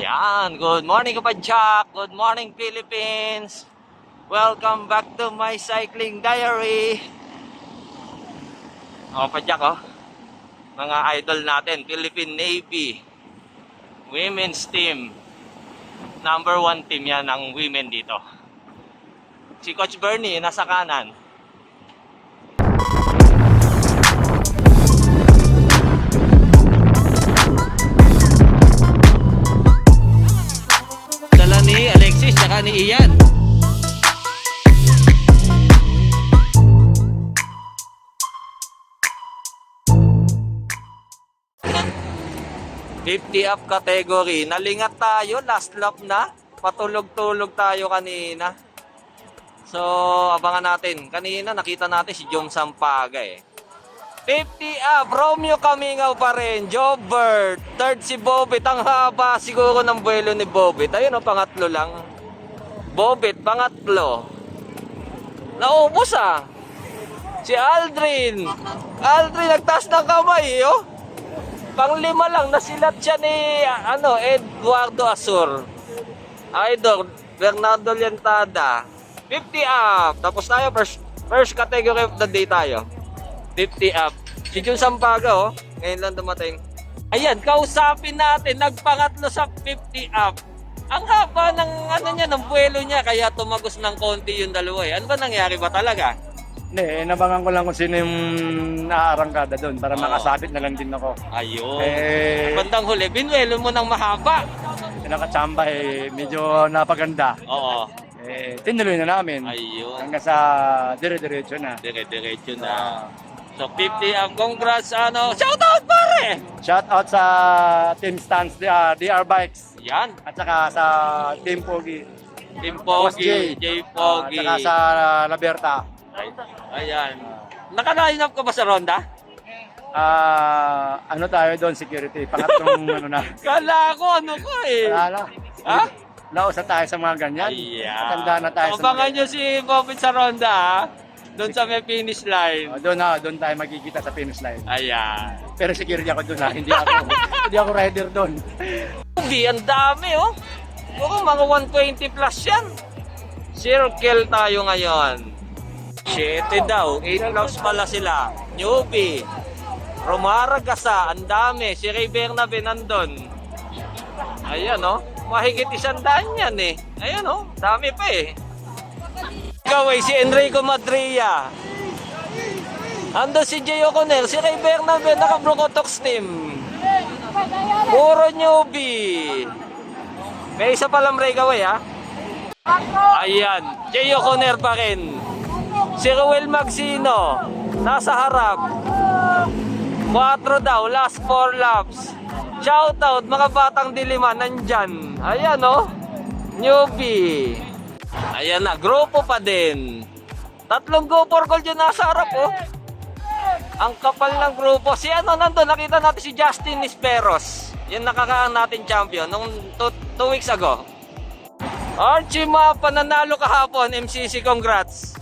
Yan, good morning kapadyak, good morning Philippines. Welcome back to my cycling diary. Kapadyak mga idol natin, Philippine Navy Women's Team. Number 1 team yan ang women dito. Si Coach Bernie nasa kanan. Dala ni Alexis saka ni Ian. $50 up category. Nalingat tayo, last lap na. Patulog-tulog tayo kanina. So, abangan natin. Kanina nakita natin si Jom Sampaga eh. 50 up, Romeo Camingaw pa rin, Jobert. Third si Bobit, ang haba siguro ng buwelo ni Bobit. Ayun pangatlo lang. Bobit, pangatlo. Naubos Si Aldrin. Aldrin nagtaas ng kamay Pang-5 lang, nasilat siya ni Eduardo Asur. Idol, Bernardo Lientada. 50 up. Tapos tayo, first category of the day tayo. 50 up. Si Jun Sampaga ngayon lang dumating. Ayan, kausapin natin, nagpangatlo sa 50 up. Ang haba ng ng buwelo niya, kaya tumagos ng konti yung dalawa Ano ba nangyari ba talaga? Hindi, nabangan ko lang kung sino yung naaarangkada doon para makasabit na lang din ako. Ayun. Bandang huli, binuelo mo ng mahaba. Nakachamba medyo napaganda. Oo. Tinuloy na namin. Ayun. Hanggang sa dire-diretso na. Dire-diretso na. So 50 up, congrats shout out pare! Shout out sa Team Stance, DR Bikes. Yan. At saka sa Team Pogi. Team Pogi, J Pogi. At saka sa Laberta. Ayan. Naka-line up ka ba sa Ronda? Tayo doon, security. Pangatlong na. Kala ko Wala. Ha? Nausa tayo sa mga ganyan. Ayan. Tanda na tayo Abangan nyo si Bobit sa Ronda doon sa may finish line. Doon tayo magkikita sa finish line. Ayan. Pero security ako doon hindi ako rider doon. Ang dami mga 120 plus yan. Circle tayo ngayon. 7 daw, 8 laps pala sila. Newbie. Romara Gasa, ang dami. Si Ray Bernabe nandun. Ayan mahigit 100 yan Ayan dami pa Gaway si Enrico Madria. Ando si Jay O'Connell, si Ray Bernabe, naka-Brocotox team. Puro newbie. May isa palang Ray Gaway Ayan, Jay O'Connell pa rin. Si Ruel Magsino, nasa harap. 4 daw, last 4 laps. Shoutout mga batang Diliman, nandyan. Ayan newbie. Ayan na, grupo pa din. 3 go for gold yun nasa harap Ang kapal ng grupo. Si nandun, nakita natin si Justin Nisperos. Yung nakakaan natin champion nung 2 weeks ago. Archie Mapa, nanalo kahapon. MCC, congrats.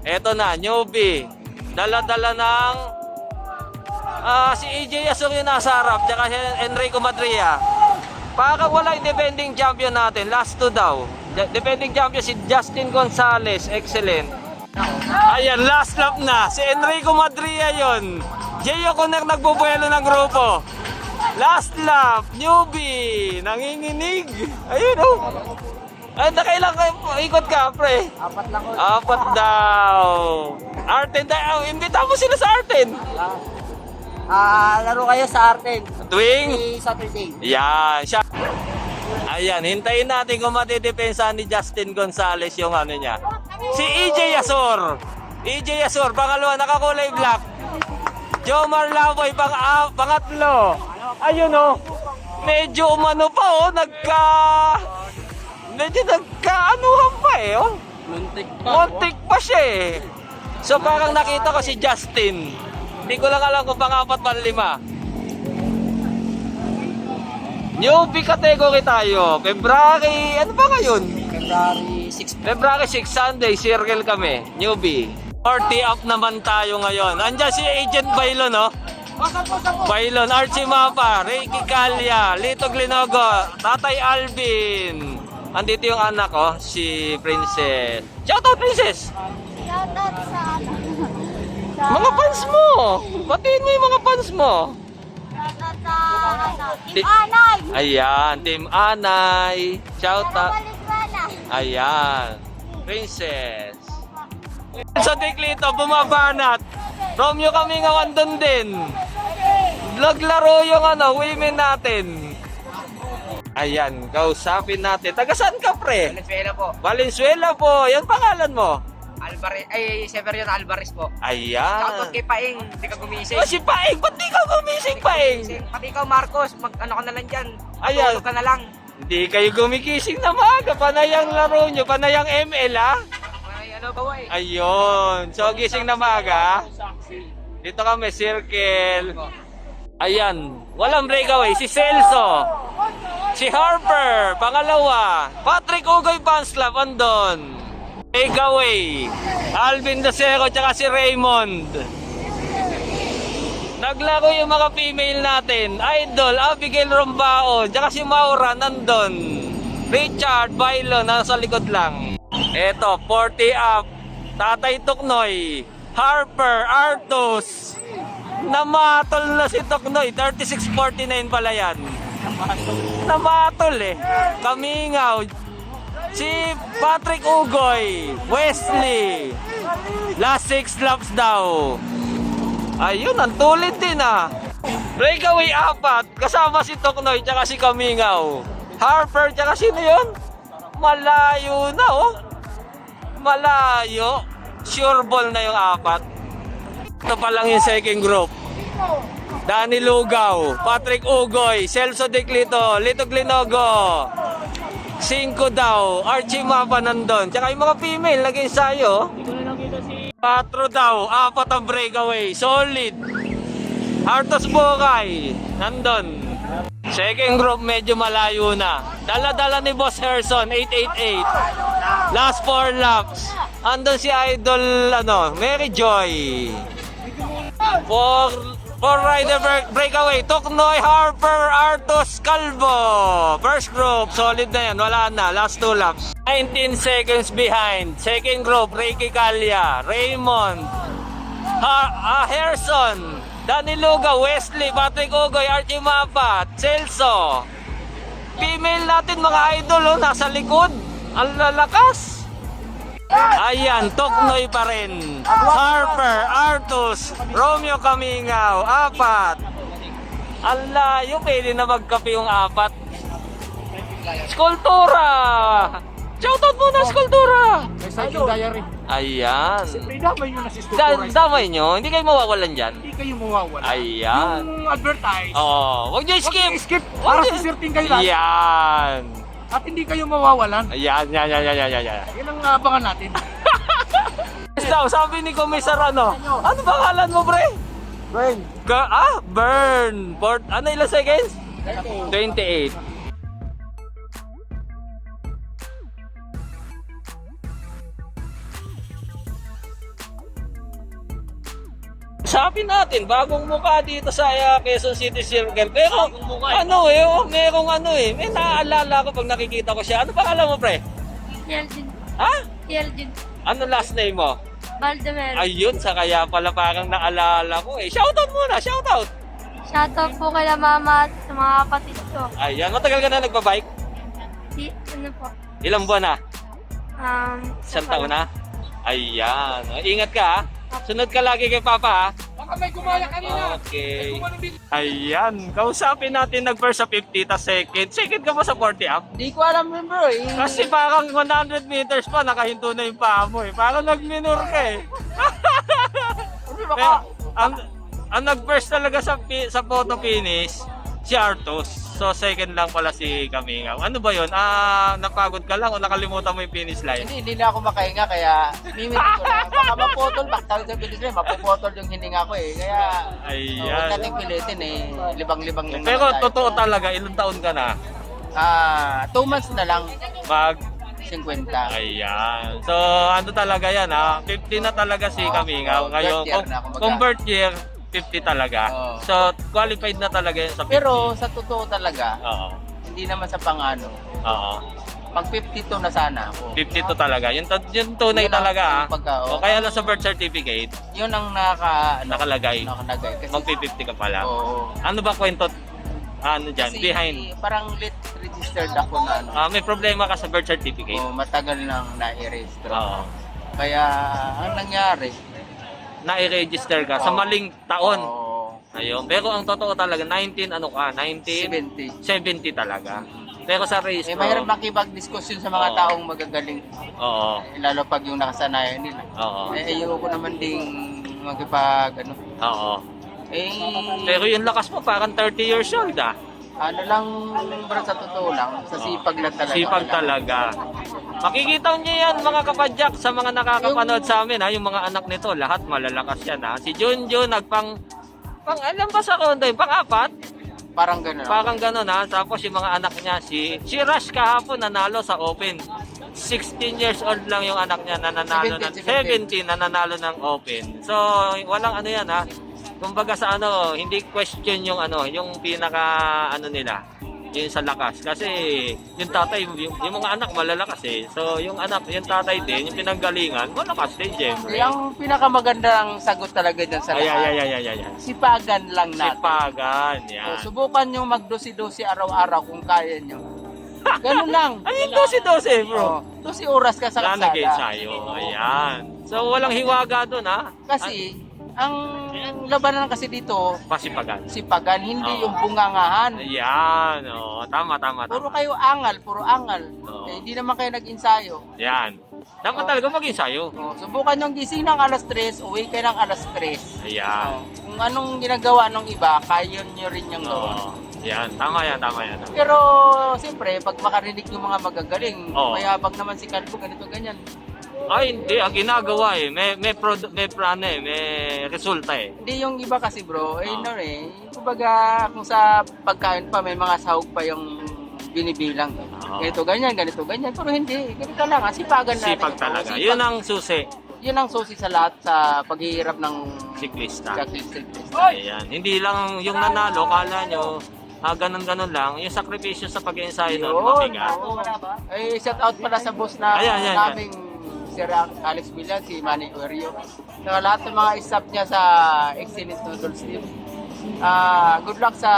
Eto na, newbie. Dala-dala ng si EJ Asur yung nasa harap, tsaka si Enrico Madria. Baka wala yung defending champion natin. Last 2 daw. Defending champion si Justin Gonzalez. Excellent. Ayan, last lap na. Si Enrico Madria yun. Jay O'Connell nagbubuelo ng grupo. Last lap. Newbie. Nanginginig. Ayun Ay, nakailang ikot ka, pre? 4 lang 4 daw. Arten, imbita mo sila sa Arten. Laro kayo sa Arten. Tuwing? Saturday. Yan, siya. Ayan, hintayin natin kung matidepensa ni Justin Gonzalez yung niya. Si EJ Asur. EJ Asur, pangalawa, nakakulay black. Jomar Lavoy, pangatlo. Ayun medyo umano pa medyo nagkaanuhan pa Muntik pa siya So parang nakita ko si Justin. Hindi ko lang alam kung pang-4 pa 5. Newbie category tayo. February, ano ba ngayon? February 6, Sunday, circle kami. Newbie. 40 up naman tayo ngayon. Andiyan si Agent Bailo Bailon, Archie Mapa, Ricky Calya, Lito Glinogo, Tatay Alvin. Andito yung anak ko, si Princess. Shoutout, Princess! Shoutout sa Mga fans mo! Batiin mo yung mga fans mo! Shoutout sa Ti- Team Anay! Ayan, Team Anay. Shoutout. Valenzuela! Ayan, Princess. Sa Diklito, bumabanat. Romeo Kamingaw andun din. Naglaro yung women natin. Ayan, kausapin natin. Taga saan ka, pre? Venezuela po. Valenzuela po. Yan pangalan mo. Alvarez, ay Severiano Alvarez po. Ayan. Shoutout kay Paing, hindi ka gumising. Oh, si Paeng. Ba't di ka gumising, Paeng? Pati ikaw Marcos, ano ka na lang dyan. Ayan. Tulog ka na lang. Hindi kayo gumigising na maaga. Panay ang laro nyo. Panay ang ML, ha? Ay, ano ba eh? Ayun. So, gising na maaga. Dito kami, circle. Ayan. Walang breakaway. Si Celso. Si Harper. Pangalawa. Patrick Ugoy Fans Club. Andon. Breakaway. Alvin Dosero. Tsaka si Raymond. Naglaro yung mga female natin. Idol. Abigail Rombao. Tsaka si Maura. Nandun. Richard Bailo. Nasa likod lang. Eto. 40 up. Tatay Tuknoy. Harper, Artus. Namatol na si Toknoy. 36-49 pala yan. Namatol eh. Kamingaw. Si Patrick Ugoy. Wesley. Last 6 laps daw. Ayun, ang tulid din ah. Breakaway 4. Kasama si Toknoy tsaka si Kamingaw. Harper tsaka sino yun? Malayo na oh. Malayo. Sure ball na yung 4. Ito pa lang yung second group. Danny Lugaw, Patrick Ugoy, Celso Declito, Lito Glinogo. 5 daw, Archie Mapa nandun. Tsaka yung mga female nag-ensayo. 4 daw, 4 ang breakaway. Solid. Artos Bokay, nandun. Second group medyo malayo na. Dala-dala ni Boss Herson, 888. Last 4 laps. Andun si Idol, Mary Joy. For rider breakaway, Toknoy, Harper, Artos, Calvo. First group, solid na yan. Wala na, last 2 laps. 19 seconds behind. Second group, Ricky Calya, Raymond, Herson, Danny Luga, Wesley, Patrick Ugoy, Archie Mapa, Celso. Female natin mga idol, nasa likod. Ang lalakas. Ayan, Toknoy pa rin. Harper, Artus, Romeo Kamingaw, 4. Ang layo, pwede na magkape yung 4. Skulptura! Shoutout muna, Skulptura! May cycling diary. Ayan. Siyempre, damay nyo na si Skulptura. Damay nyo, hindi kayo mawawalan dyan. Hindi kayo mawawala. Ayan. Yung advertise. Oo, wag nyo skip! Skip. Para sa sirting kayo lahat. Ayan. At hindi kayo mawawalan. Ayan. Yan ang abangan natin. Daw, sabi ni Komisar ano pangalan mo, pre? Brain. Burn. Ilang seconds? 28. Sabi natin, bagong mukha dito sa Quezon City Circle. Pero may naaalala ko pag nakikita ko siya. Ano pangalan mo, pre? Yeljin. Ha? Yeljin. Ano last name mo? Valdemero. Ayun, sa kaya pala parang naalala ko eh. Shoutout muna, shoutout! Shoutout po kay mama at sa mga kapatid ko. Ayan, matagal ka na nagbabike? Ano po? Ilang buwan na? Isa Isang pa taon lang. na? Ayan. Ingat ka ha. Sunod ka lagi kay Papa ha. Baka may gumaya kanina. Okay. Ayan. Kausapin natin nag-first sa 50 ta second. Second ka ba sa 40 up? Di ko alam yun bro eh. Kasi parang 100 meters pa nakahinto na yung paa mo eh. Parang nag-minor ka eh. Pero, ang nag-first talaga sa photo finish si Artos. So second lang pala si Kamingaw. Ano ba 'yon? Napagod ka lang o nakalimutan mo yung finish line? Hindi na ako makahinga kaya mimit ko na. Baka mapotol, tawag sa bilis rin, mapupotol yung hininga ko eh. Kaya Ayan. huwag nating pilitin eh. Libang-libang lang Pero naman tayo. totoo talaga, ilang taon ka na? 2 months na lang. Mag 50. Ayan. So, ano talaga yan ha? 50 na talaga si Kamingaw. Ngayon, Convert year na, kumbaga. convert year, 50 talaga. Oo. So, qualified na talaga yun sa 50. Pero sa totoo talaga, Oo. hindi naman sa pangano. Oo. Pag 52 na sana ako. 52 talaga. Yung tunay Yun ang talaga, ah. pagka- O kaya lang sa birth certificate, Yun ang nakalagay. nakalagay. Kasi, Mag-50 ka pala. oo. Ano ba kwento? Ano dyan? Kasi Behind. parang late registered ako na ano. May problema ka sa birth certificate. Oo, matagal nang na-register. Oo. Kaya ang nangyari, Na-register ka sa maling taon. oo, Ayun. Pero ang totoo talaga, 1970 70. talaga. Pero sa race Mahirap makipag-diskusyon sa mga Oo. taong magagaling. Oo. Lalo pag yung nakasanayan nila. Oo. Ayoko naman ding makipag, Oo. eh, Pero yung lakas mo, parang 30 years old ah. ano lang, bro, sa totoo lang, sa sipag lang talaga. Sipag talaga. Makikita niyo yan mga kapadyak sa mga nakakapanood sa amin ha, yung mga anak nito, lahat malalakas yan ha. Si Junjun alam ba sa Ronda yun? Pang-apat? Parang gano'n. Parang gano'n ha. Tapos yung mga anak niya, si Rush kahapon nanalo sa Open. 16 years old lang yung anak niya na nanalo 17. nanalo ng Open. So, walang ano yan ha. Kumbaga sa hindi question yung yung pinaka nila, yung sa lakas. Kasi yung tatay, yung mga anak malalakas eh. So, yung tatay din, yung pinanggalingan, malakas din, Jeffrey. Yung pinakamagandang sagot talaga dyan sa lahat. Ay. Sipagan lang natin. Sipagan, yan. So, subukan nyo mag-dosi-dosi araw-araw kung kaya nyo. Ganun lang. Ay, 12, bro. 12 oras ka sa Wala kalsada. nag-ensayo. Ayan. So, walang hiwaga doon, ha? Kasi, ang labanan kasi dito, Pasipagan. sipagan, hindi Oo. yung bungangahan. Ayan. Tama. Puro kayo angal, puro angal. Oo. Hindi naman kayo nag-ensayo. Yan. Dapat talaga mag-ensayo. Subukan yung gising ng alas 3, uwi kayo ng alas 3. Ayan. Kung anong ginagawa ng iba, kaya nyo rin yung gawa. Oo. Yan. Tama yan. Pero, siyempre, pag makarinig yung mga magagaling, Oo. mayabang naman si Calvo, ganito, ganyan. Ay, hindi. Ang ginagawa eh. May resulta eh. Hindi yung iba kasi bro, Oo. kumbaga kung sa pagkain pa may mga sahog pa yung binibilang. Oo. Ganito ganyan, pero hindi, ganito lang, sipagan natin. Sipag talaga. Yun ang susi. Yun ang susi sa lahat sa paghihirap ng Siklista. cyclist. Ayan. Hindi lang yung nanalo, kala nyo, ganun-ganun lang. Yung sakripisyo sa pag-ensayo nun, mabigat. Ay, shout out pala sa boss na Ayan. naming Sir Alex Villan, si Manny Urio. Sa lahat ng mga staff niya sa Excellent Noodles Team. Good luck sa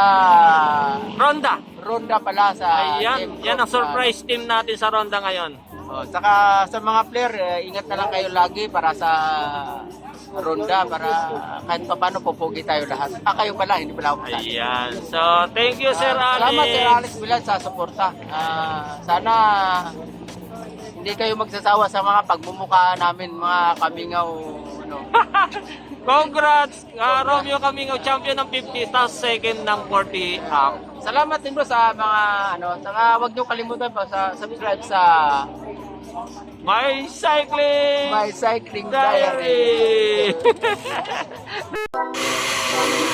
Ronda pala sa Ayan. team. Yan ang surprise team natin sa Ronda ngayon. Saka sa mga player, ingat na lang kayo lagi para sa Ronda para kahit pa paano pupugi tayo lahat. Kayo pala, hindi pala ako kasali. Ayan. So, thank you, Sir Alex. Salamat Sir Alex Villan sa suporta. Sana hindi kayo magsasawa sa mga pagmumukha namin, mga kamingaw. Congrats! Romeo Camingo, champion ng 50, tapos second ng 40 up. Salamat din bro sa mga saka wag niyo kalimutan pa sa subscribe sa My Cycling My Cycling Diary. Diary!